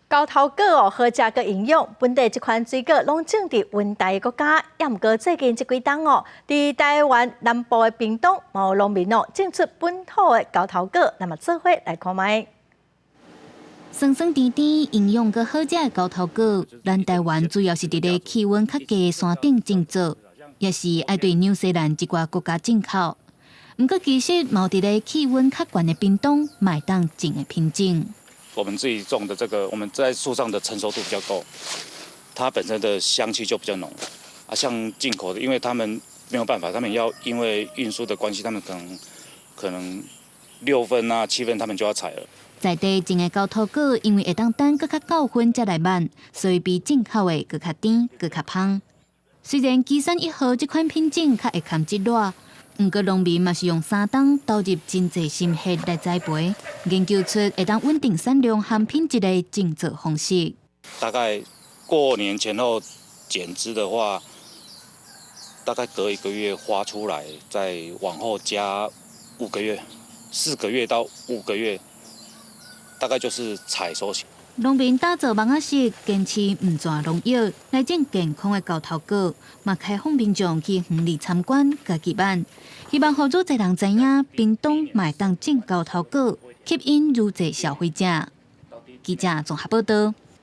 高头果哦，好食个营养，本地这款水果拢种伫温带国家，也毋过最近这几冬哦，伫台湾南部的屏东，有农民哦种出本土的高头果，那么做伙来看卖。酸酸甜甜、营养个好食的高头果，咱台湾主要是伫咧气温较低的山顶种植，也是爱对纽西兰一寡国家进口。毋过其实毛伫咧气温较悬的屏东，买当种的品种。我们自己种的这个，我们在树上的成熟度比较够，它本身的香气就比较浓。啊，像进口的，因为他们没有办法，他们要因为运输的关系，他们可能6分啊7分，他们就要采了。在地种的高头果，因为会当等搁较9分才来慢，所以比进口的搁较甜、搁较香。虽然基山1号这款品种较会堪质热，毋过农民嘛是用3冬投入真侪心血来栽培，研究出会当稳定产量和品质的种植方式。大概过年前后剪枝的话，大概隔1个月花出来，再往后加5个月，4个月到5个月，大概就是采收期。农民打造网仔式，坚持唔抓农药，来种健康的高头果，嘛开放民众去园里参观、家己办，希望互愈侪人知影，屏东买当种高头果，吸引愈侪消费者。记者综合报道。